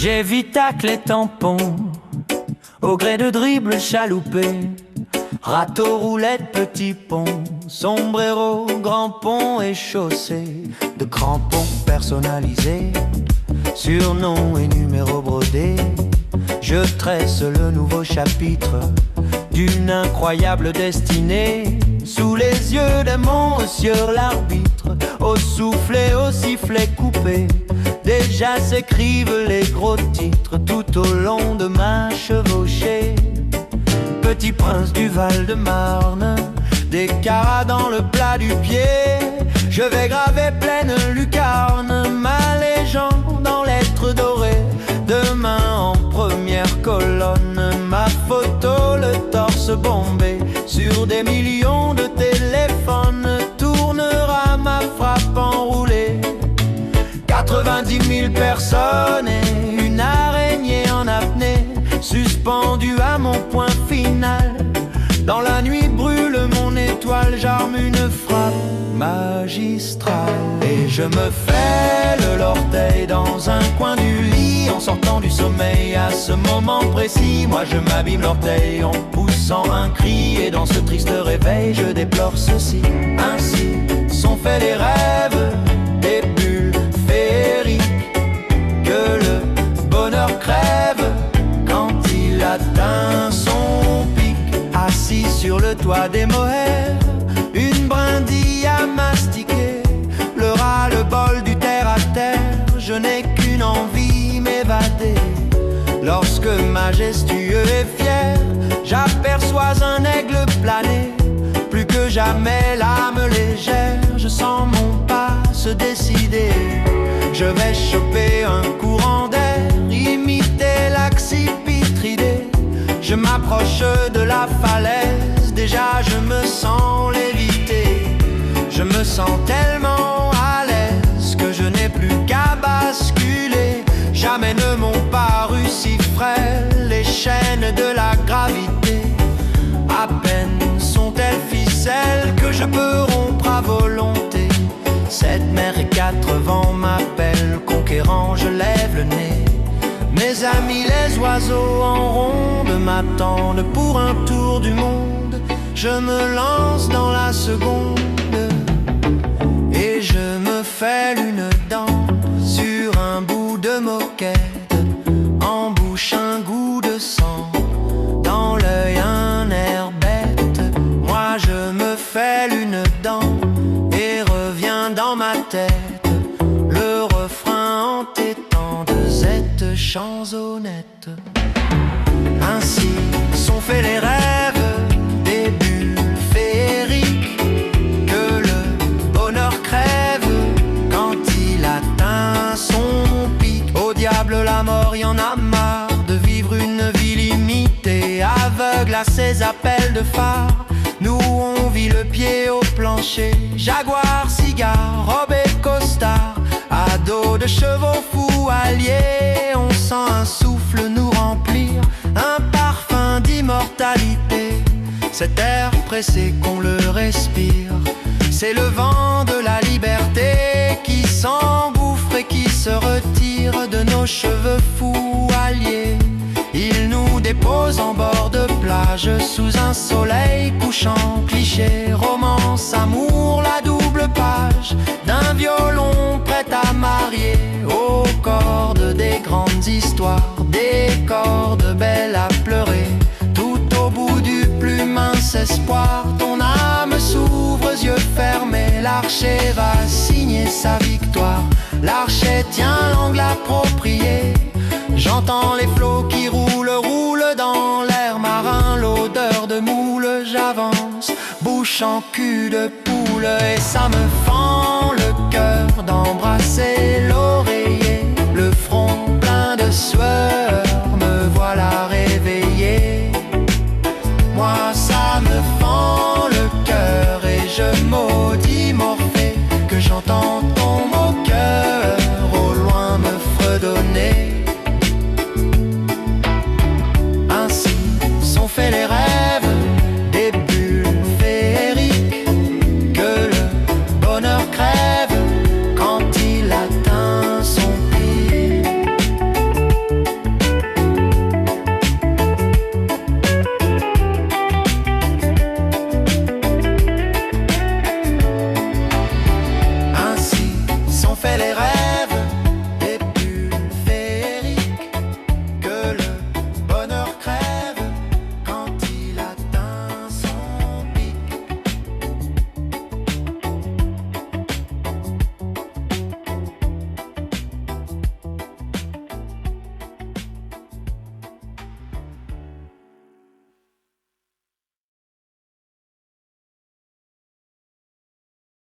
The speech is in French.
J'évite les tampons, au gré de dribbles chaloupés, râteau, roulette, petit pont, sombrero, grand pont et chaussée, de crampons personnalisés, surnoms et numéros brodés. Je tresse le nouveau chapitre d'une incroyable destinée, sous les yeux de mon monsieur l'arbitre, au souffle et au sifflet coupé. Déjà s'écrivent les gros titres tout au long de ma chevauchée. Petit prince du Val-de-Marne, des carats dans le plat du pied, je vais graver pleine lucarne ma légende en lettres dorées. Demain en première colonne, ma photo, le torse bombé, sur des millions de téléphones, tournera ma frappe enroulée. 90 000 personnes et une araignée en apnée, suspendue à mon point final. Dans la nuit brûle mon étoile, j'arme une frappe magistrale. Et je me fais l'orteil dans un coin du lit, en sortant du sommeil à ce moment précis. Moi je m'abîme l'orteil en poussant un cri, et dans ce triste réveil je déplore ceci. Ainsi sont faits les rêves, des bulles féeriques, que le bonheur crève quand il atteint son pic. Assis sur le toit des mohaires, une brindille à mastiquer, le ras-le-bol du terre-à-terre, je n'ai qu'une envie, m'évader. Lorsque majestueux et fier, j'aperçois un aigle planer, plus que jamais l'âme légère, je sens mon pas se décider. Je vais choper un courant d'air, imiter l'accipitridé. Je m'approche de la falaise, déjà je me sens léviter. Je me sens tellement à l'aise que je n'ai plus qu'à basculer. Jamais ne m'ont paru si frêles les chaînes de la gravité. À peine sont-elles ficelles que je peux rompre à volonté. Cette mer et quatre vents m'appellent, conquérant je lève le nez. Mes amis les oiseaux en ronde m'attendent pour un tour du monde. Je me lance dans la seconde et je me fais une dent sur un bout de moquette, en bouche un goût de sang, dans l'œil un air bête. Moi je me fais une dent et reviens dans ma tête le refrain entêtant de cette chansonnette. Ainsi sont faits les rêves, des bulles féeriques, que le bonheur crève quand il atteint son pic. Au diable la mort, y en a marre de vivre une vie limitée, aveugle à ses appels de phare. Nous on vit le pied au plancher, jaguar, cigare, robe et costard, à dos de chevaux fous alliés, on sent un souffle nous remplir, un parfum d'immortalité. Cet air pressé qu'on le respire, c'est le vent de la liberté qui s'engouffre et qui se retire de nos cheveux fous alliés. Il nous dépose en bord de plage sous un soleil couchant, cliché, romance, amour, la double page d'un violon prêt à marier aux cordes des grandes histoires, des cordes belles à pleurer. Tout au bout du plus mince espoir, ton âme s'ouvre, yeux fermés, l'archer va signer sa victoire. L'archer tient l'angle approprié, j'entends les flots qui roulent dans l'air marin, l'odeur de moule, j'avance, bouche en cul de poule, et ça me fend le cœur d'embrasser